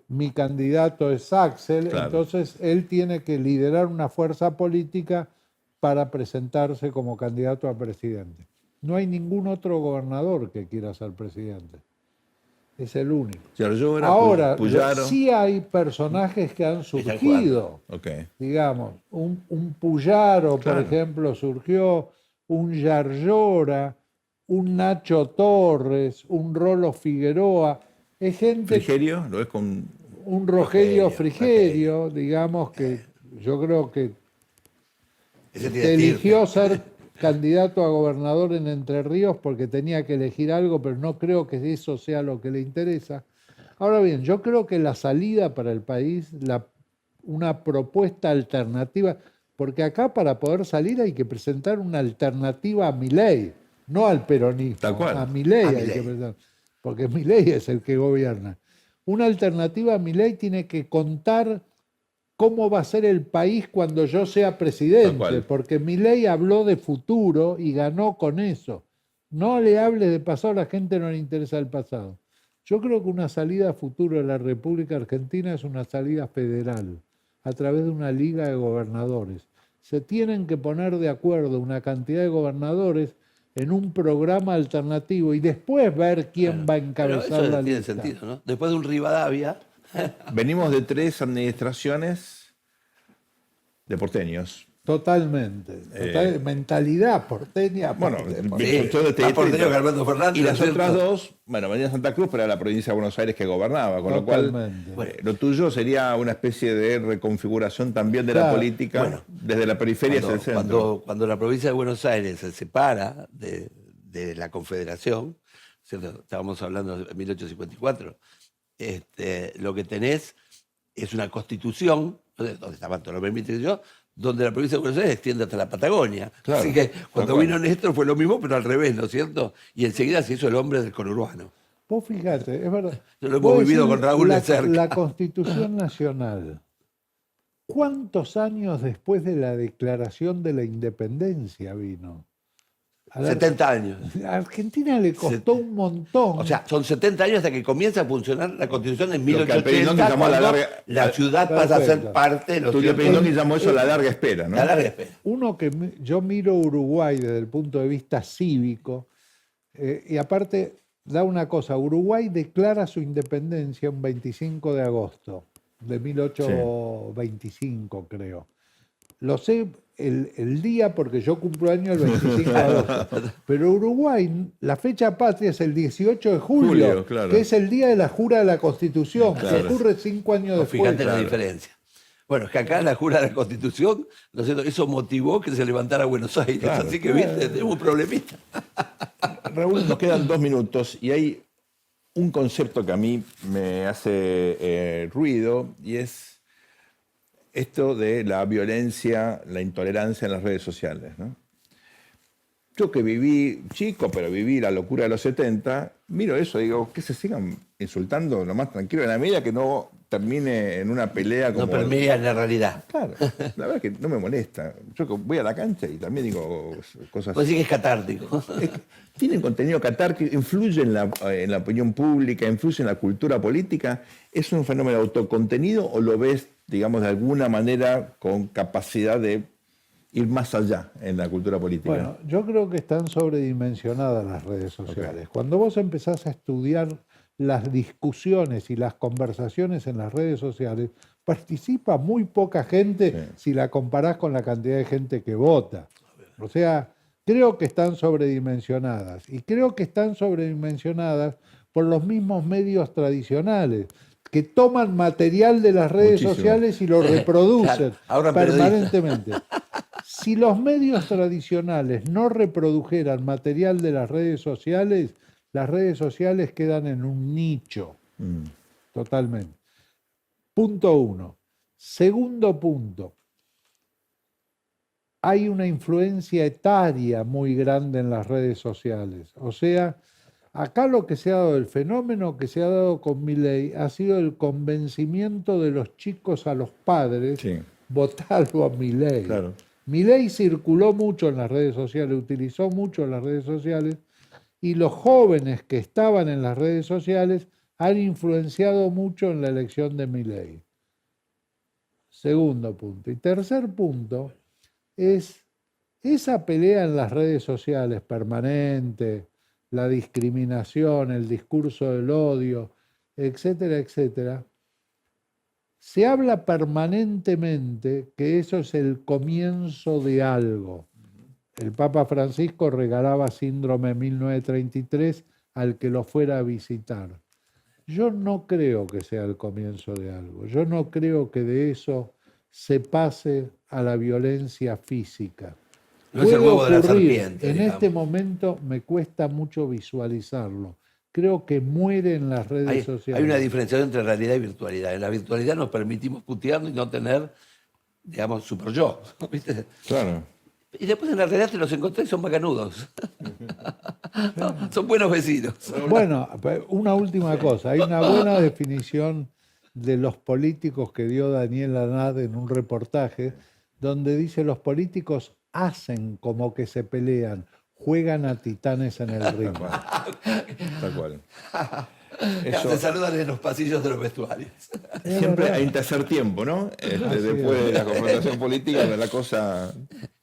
mi candidato es Axel, Claro. entonces él tiene que liderar una fuerza política para presentarse como candidato a presidente. No hay ningún otro gobernador que quiera ser presidente. Es el único. Giorgiora, Ahora, Puyaro. sí hay personajes que han Están surgido. Ok. Digamos, un Puyaro, Claro. por ejemplo, surgió, un Yarlora, un Nacho Torres, un Rolo Figueroa. Es gente, Frigerio, ¿lo ves con...? un Rogelio Frigerio, Frigerio, digamos que yo creo que Ese tiene eligió ser candidato a gobernador en Entre Ríos porque tenía que elegir algo, pero no creo que eso sea lo que le interesa. Ahora bien, yo creo que la salida para el país, una propuesta alternativa, porque acá para poder salir hay que presentar una alternativa a Milei, no al peronismo, Tal cual. a Milei A hay Milei. que presentar, porque Milei es el que gobierna. Una alternativa a Milei tiene que contar cómo va a ser el país cuando yo sea Tal presidente, cual. porque Milei habló de futuro y ganó con eso. No le hables de pasado, a la gente no le interesa el pasado. Yo creo que una salida a futuro de la República Argentina es una salida federal, a través de una liga de gobernadores. Se tienen que poner de acuerdo una cantidad de gobernadores en un programa alternativo y después ver quién va a Pero encabezar eso la tiene lista. sentido, ¿no? Después de un Rivadavia, Venimos de 3 administraciones de porteños. Totalmente. Mentalidad porteña. Bueno, sí, son de este más porteño distrito. que Alberto Fernández. Y las ¿no es otras cierto? dos, bueno, venía de Santa Cruz, pero era la provincia de Buenos Aires que gobernaba, con Totalmente. lo cual lo tuyo sería una especie de reconfiguración también de la Claro. política, Bueno, desde la periferia hacia el centro. Cuando la provincia de Buenos Aires se separa de la Confederación, ¿cierto? Estábamos hablando de 1854, lo que tenés es una constitución, donde estaba todo lo permite yo, donde la provincia de Buenos Aires extiende hasta la Patagonia. Claro, Así que cuando tal cual. vino Néstor fue lo mismo, pero al revés, ¿no es cierto? Y enseguida se hizo el hombre del conurbano. Vos fíjate, es verdad. Yo lo hemos Vos vivido decís con Raúl de la, cerca. la Constitución Nacional. ¿Cuántos años después de la declaración de la independencia vino? A la- 70 años. A Argentina le costó un montón. O sea, son 70 años hasta que comienza a funcionar la Constitución en Lo que Alperinón 1880, llamó la cuando larga- la ciudad pasa a ser Perfecto. parte de los Tulio tiempos- Peindón llamó eso la larga espera, ¿no? la larga espera. uno que yo miro Uruguay desde el punto de vista cívico, y aparte da una cosa, Uruguay declara su independencia un 25 de agosto de 1825, creo. Lo sé el día porque yo cumplo año el 25 de agosto. Pero Uruguay, la fecha patria es el 18 de julio, Julio, claro. que es el día de la jura de la Constitución, Claro. que ocurre 5 años después. Fíjate la claro. diferencia. Bueno, es que acá la jura de la Constitución, ¿no es cierto? Eso motivó que se levantara Buenos Aires. Claro. Así que, viste, tenemos un problemita. Raúl, nos quedan 2 minutos y hay un concepto que a mí me hace ruido y es esto de la violencia, la intolerancia en las redes sociales, ¿no? Yo que viví chico, pero viví la locura de los 70, miro eso y digo, que se sigan insultando lo más tranquilo, en la medida que no termine en una pelea como... No permea en la realidad. Claro, la verdad que no me molesta. Yo voy a la cancha y también digo cosas... Pues sí que es catártico. Es que tienen contenido catártico, influye en la opinión pública, influye en la cultura política. ¿Es un fenómeno autocontenido o lo ves, digamos, de alguna manera con capacidad de ir más allá en la cultura política? Bueno, yo creo que están sobredimensionadas las redes sociales. Cuando vos empezás a estudiar las discusiones y las conversaciones en las redes sociales, participa muy poca gente si la comparás con la cantidad de gente que vota. O sea, creo que están sobredimensionadas. Y creo que están sobredimensionadas por los mismos medios tradicionales, que toman material de las redes Muchísimo. sociales y lo reproducen Claro, ahora periodista. permanentemente. Si los medios tradicionales no reprodujeran material de las redes sociales quedan en un nicho, totalmente. Punto 1. Segundo punto, hay una influencia etaria muy grande en las redes sociales. O sea, acá lo que se ha dado, el fenómeno que se ha dado con Milei ha sido el convencimiento de los chicos a los padres, Sí. votarlo a Milei. Claro. Milei circuló mucho en las redes sociales, utilizó mucho las redes sociales, y los jóvenes que estaban en las redes sociales han influenciado mucho en la elección de Milei. Segundo punto. Y tercer punto es esa pelea en las redes sociales permanente, la discriminación, el discurso del odio, etcétera, etcétera. Se habla permanentemente que eso es el comienzo de algo. El Papa Francisco regalaba Síndrome 1933 al que lo fuera a visitar. Yo no creo que sea el comienzo de algo. Yo no creo que de eso se pase a la violencia física. No es el huevo de la ocurrir. serpiente, En digamos. este momento me cuesta mucho visualizarlo. Creo que muere en las redes sociales. Hay una diferenciación entre realidad y virtualidad. En la virtualidad nos permitimos putearnos y no tener, digamos, super yo. ¿Viste? Claro. Y después en la realidad te los encontré y son macanudos. No, son buenos vecinos. Bueno, una última cosa. Hay una buena definición de los políticos que dio Daniel Anad en un reportaje, donde dice los políticos hacen como que se pelean, juegan a titanes en el ring. Tal cual. Se saludan en los pasillos de los vestuarios. Siempre hay un tercer tiempo, ¿no? Después de la confrontación política, la cosa,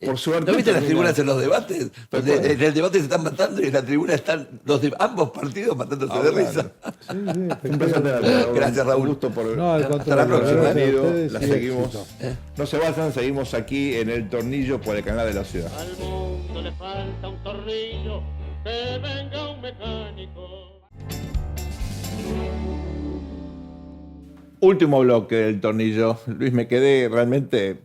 por suerte... ¿No viste las termina- tribunas en los debates? Donde en el debate se están matando y en la tribuna están los de ambos partidos matándose de Hablando. risa. Sí, Un placer tenerte, Raúl. Gracias, Raúl. Un gusto por... No, al Hasta la contrario. próxima. gracias a Bienvenido. ustedes La y seguimos. éxito. No se vayan, seguimos aquí en El Tornillo por el canal de la ciudad. Al mundo le falta un tornillo, que venga un mecánico. Último bloque del Tornillo. Luis, me quedé realmente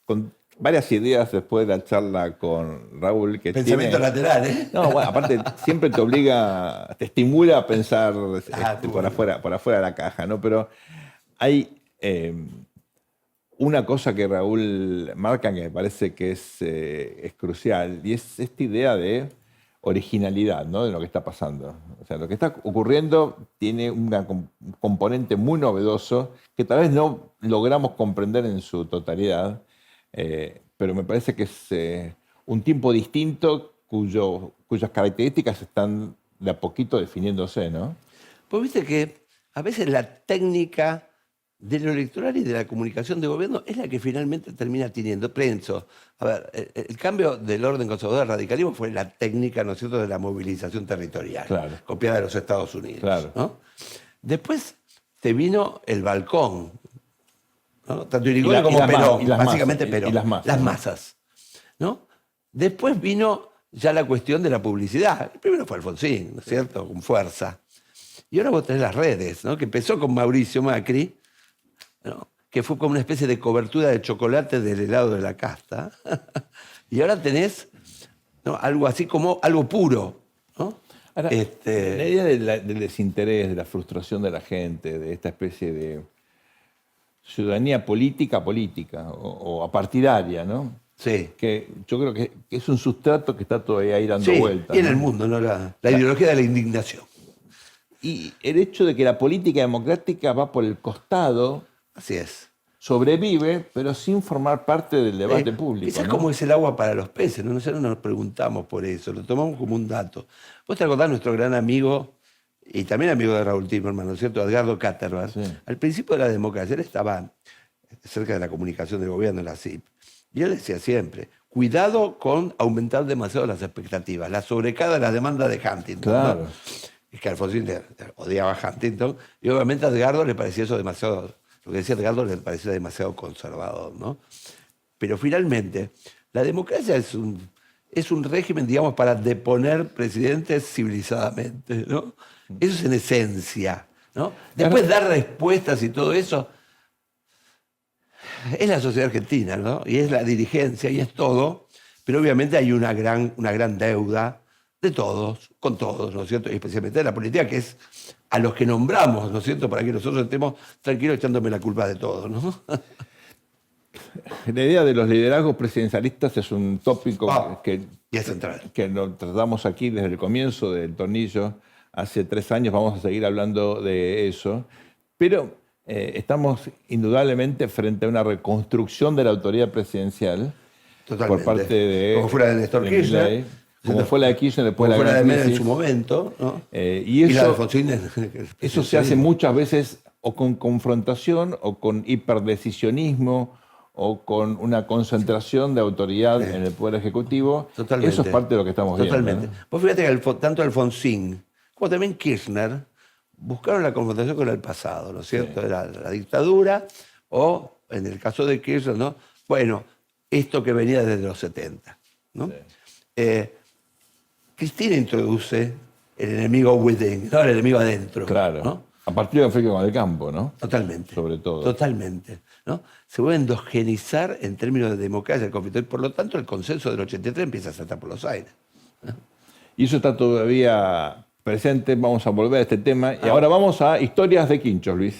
con varias ideas después de la charla con Raúl. Que Pensamiento tiene... lateral, ¿eh? No, bueno, aparte siempre te obliga, te estimula a pensar bueno. por afuera de la caja, ¿no? Pero hay una cosa que Raúl marca que me parece que es crucial, y es esta idea de originalidad, ¿no? De lo que está pasando. O sea, lo que está ocurriendo tiene un componente muy novedoso que tal vez no logramos comprender en su totalidad, pero me parece que es un tiempo distinto cuyas características están de a poquito definiéndose, ¿no? Pues viste que a veces la técnica de lo electoral y de la comunicación de gobierno es la que finalmente termina teniendo. Pienso, a ver, el cambio del orden conservador al radicalismo fue la técnica, ¿no es cierto?, de la movilización territorial, Claro. copiada de los Estados Unidos. Claro. ¿no? Después te vino el balcón, ¿no? Tanto Irigoyen como las Perón, y las básicamente masas, y Perón. las masas, Las ¿no? masas, ¿no? Después vino ya la cuestión de la publicidad. El primero fue Alfonsín, ¿no es cierto?, con fuerza. Y ahora vos tenés las redes, ¿no? Que empezó con Mauricio Macri, ¿no? Que fue como una especie de cobertura de chocolate del helado de la casta. Y ahora tenés, ¿no?, algo así como algo puro, ¿no? Ahora, la idea del desinterés, de la frustración de la gente, de esta especie de ciudadanía política o apartidaria, ¿no? Sí. Que yo creo que es un sustrato que está todavía ahí dando Sí, vueltas. y en ¿no? el mundo, ¿no? La ideología de la indignación. Y el hecho de que la política democrática va por el costado, Así es. sobrevive, pero sin formar parte del debate público. Quizás ¿no? como es el agua para los peces, ¿no? Nosotros no nos preguntamos por eso, lo tomamos como un dato. Vos te acordás, nuestro gran amigo, y también amigo de Raúl Timerman, ¿no es cierto?, Edgardo Katterberg. Sí. Al principio de la democracia, él estaba cerca de la comunicación del gobierno, en la CIP, y él decía siempre, cuidado con aumentar demasiado las expectativas, la sobrecarga de la demanda de Huntington. Claro. ¿no? Es que Alfonsín odiaba a Huntington, y obviamente a Edgardo le parecía eso demasiado, lo que decía Edgardo le parecía demasiado conservador, ¿no? Pero finalmente, la democracia es un régimen, digamos, para deponer presidentes civilizadamente, ¿no? Eso es en esencia, ¿no? Después dar respuestas y todo eso es la sociedad argentina, ¿no? Y es la dirigencia y es todo, pero obviamente hay una gran deuda de todos, con todos, ¿no es cierto? Y especialmente de la política, que es a los que nombramos, ¿no es cierto?, para que nosotros estemos tranquilos echándome la culpa de todo, ¿no? La idea de los liderazgos presidencialistas es un tópico Y es central. que lo tratamos aquí desde el comienzo del Tornillo. Hace 3 años vamos a seguir hablando de eso. Pero estamos indudablemente frente a una reconstrucción de la autoridad presidencial Totalmente. por parte de... Como fuera de Néstor Kirchner. Milley, como fue la de Kirchner después Como de la fuera de gran Menem en crisis. su momento, ¿no? Y la de eso, Alfonsín. eso se hace muchas veces o con confrontación o con hiperdecisionismo o con una concentración de autoridad en el Poder Ejecutivo. Totalmente. Eso es parte de lo que estamos Totalmente. viendo. ¿no? Vos fíjate que tanto Alfonsín como también Kirchner buscaron la confrontación con el pasado, ¿no es cierto? Sí. Era la dictadura o, en el caso de Kirchner, ¿no? Bueno, esto que venía desde los 70, ¿no? Sí. Cristina introduce el enemigo within, no el enemigo adentro. Claro. ¿no? A partir de Felipe con el campo, ¿no? Totalmente. Sobre todo. Totalmente. ¿no? Se vuelve a endogenizar en términos de democracia el conflicto. Y por lo tanto, el consenso del 83 empieza a saltar por los aires. Y eso está todavía presente. Vamos a volver a este tema. Y ahora vamos a historias de quinchos, Luis.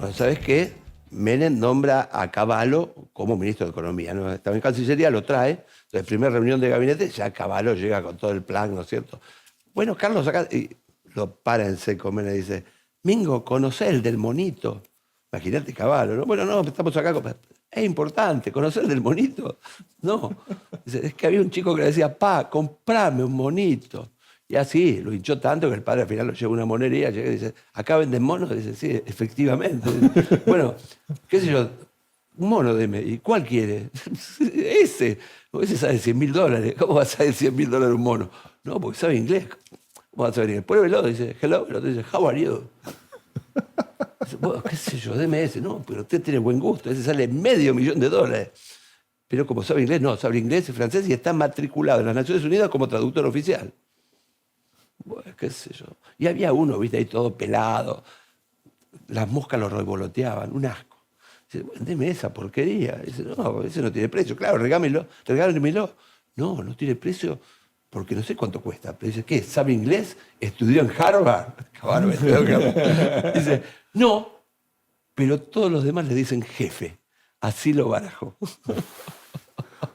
Bueno, ¿sabes qué? Menem nombra a Cavallo como ministro de Economía, ¿no? Estaba en Cancillería, lo trae. Entonces, primera reunión de gabinete, ya Cavallo llega con todo el plan, ¿no es cierto? Bueno, Carlos, acá... Y lo para en seco, Menem y dice, Mingo, ¿conocés el del monito? Imagínate Cavallo, ¿no? Bueno, no, estamos acá... Es importante, ¿conocer el del monito? No. Dice, es que había un chico que le decía, pa, comprame un monito. Y así, lo hinchó tanto que el padre al final lo lleva a una monería, llega y dice, ¿acá venden monos? Y dice, sí, efectivamente. Bueno, qué sé yo, un mono deme. ¿Y cuál quiere? Ese. Ese sabe $100.000. ¿Cómo va a saber $100.000 un mono? No, porque sabe inglés. ¿Cómo va a saber inglés? Pruébelo, dice, hello. El otro dice, how are you? Dice, bueno, qué sé yo, deme ese. No, pero usted tiene buen gusto. Ese sale $500.000. Pero como sabe inglés, no, sabe inglés y francés y está matriculado en las Naciones Unidas como traductor oficial. Bueno, qué sé yo. Y había uno, viste, ahí todo pelado. Las moscas lo revoloteaban, un asco. Dice, bueno, deme esa porquería. Dice, no, ese no tiene precio. Claro, regámelo. No, no tiene precio porque no sé cuánto cuesta. Pero dice, ¿qué? ¿Sabe inglés? ¿Estudió en Harvard? Dice, no, pero todos los demás le dicen jefe. Así lo barajó.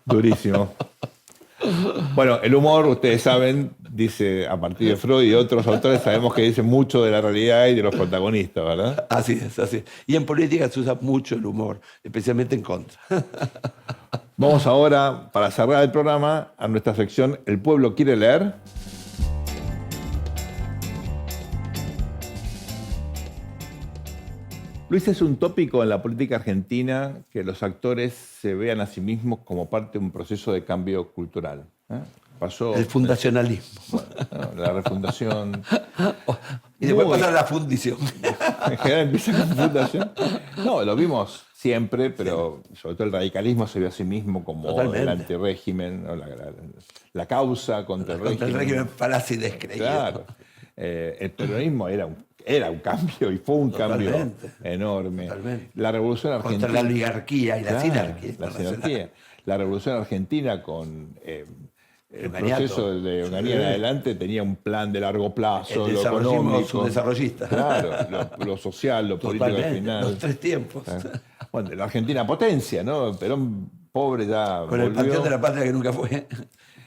Durísimo. Bueno, el humor, ustedes saben, dice a partir de Freud y otros autores, sabemos que dice mucho de la realidad y de los protagonistas, ¿verdad? Así es, así es. Y en política se usa mucho el humor, especialmente en contra. Vamos ahora, para cerrar el programa, a nuestra sección El pueblo quiere leer. Luis, es un tópico en la política argentina que los actores se vean a sí mismos como parte de un proceso de cambio cultural. Pasó el fundacionalismo. La refundación. Y después pasa la fundición. En general empieza con fundación. No, lo vimos siempre, pero sobre todo el radicalismo se ve a sí mismo como totalmente. El antirrégimen, ¿no? La causa contra el régimen. Contra el régimen falaz y descreído. Claro. El peronismo era un cambio y fue un Totalmente. cambio enorme. Totalmente. La Revolución Argentina. Contra la oligarquía y la sinarquía. La sinarquía. La Revolución Argentina con el Onganiato. proceso de Onganía en adelante tenía un plan de largo plazo, El lo desarrollismo económico. subdesarrollista. Claro, lo social, lo político al Totalmente. final. Los tres tiempos. Bueno, la Argentina potencia, ¿no? Perón pobre ya Con el volvió. panteón de la patria que nunca fue.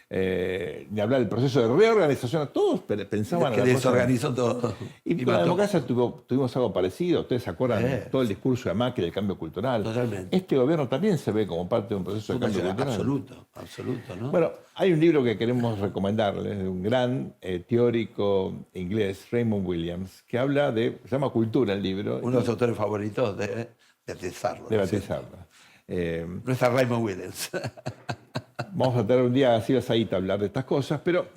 Ni hablar del proceso de reorganización, todos pensaban Que en la cosa. desorganizó todo. Y con la mató. democracia tuvimos algo parecido. Ustedes se acuerdan todo el discurso de Macri del cambio cultural. Totalmente. Este gobierno también se ve como parte de un proceso de cambio cultural. Absoluto, ¿no? Bueno, hay un libro que queremos recomendarles de un gran teórico inglés, Raymond Williams, que habla de, se llama Cultura el libro. Uno de los autores favoritos de Tesarlo. De batizarla. No está Raymond Williams. Vamos a tener un día así a hablar de estas cosas, pero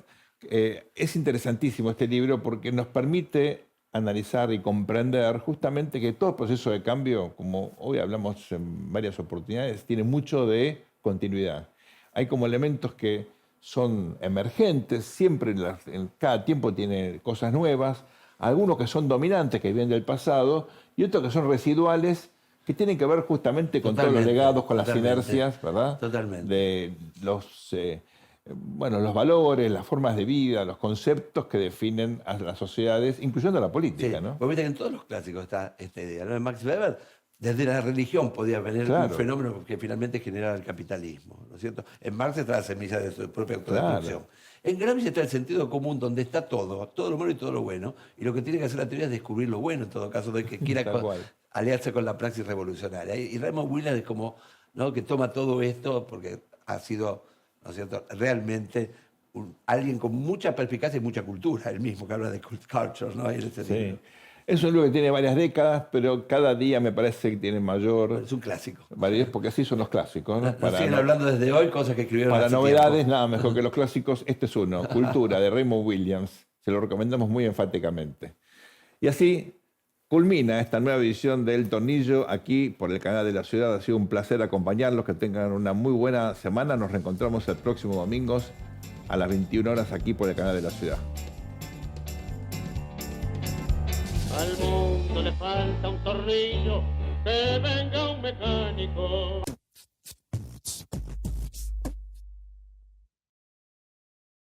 es interesantísimo este libro porque nos permite analizar y comprender justamente que todo proceso de cambio, como hoy hablamos en varias oportunidades, tiene mucho de continuidad. Hay como elementos que son emergentes, siempre en cada tiempo tiene cosas nuevas, algunos que son dominantes, que vienen del pasado, y otros que son residuales, que tienen que ver justamente con todos los legados, con las inercias, ¿verdad? Totalmente. De los, los valores, las formas de vida, los conceptos que definen a las sociedades, incluyendo la política, Sí, ¿no? porque viste que en todos los clásicos está esta idea, ¿no? En Max Weber, desde la religión podía venir un fenómeno que finalmente generaba el capitalismo, ¿no es cierto? En Marx está la semilla de su propia autodestrucción. En Gramsci está el sentido común, donde está todo lo malo y todo lo bueno, y lo que tiene que hacer la teoría es descubrir lo bueno, en todo caso, de que quiera aliarse con la praxis revolucionaria. Y Raymond Williams es como, ¿no?, que toma todo esto porque ha sido, ¿no es cierto?, realmente alguien con mucha perspicacia y mucha cultura, él mismo, que habla de cult culture, ¿no? Sí. Es un libro que tiene varias décadas, pero cada día me parece que tiene mayor... Es un clásico. Validez, porque así son los clásicos, ¿no? Siguen hablando desde hoy cosas que escribieron para hace novedades, tiempo. nada mejor que los clásicos. Este es uno, Cultura, de Raymond Williams. Se lo recomendamos muy enfáticamente. Y así culmina esta nueva edición de El Tornillo aquí por el canal de la ciudad. Ha sido un placer acompañarlos, que tengan una muy buena semana. Nos reencontramos el próximo domingo a las 21 horas aquí por el canal de la ciudad. Al mundo le falta un tornillo, que venga un mecánico.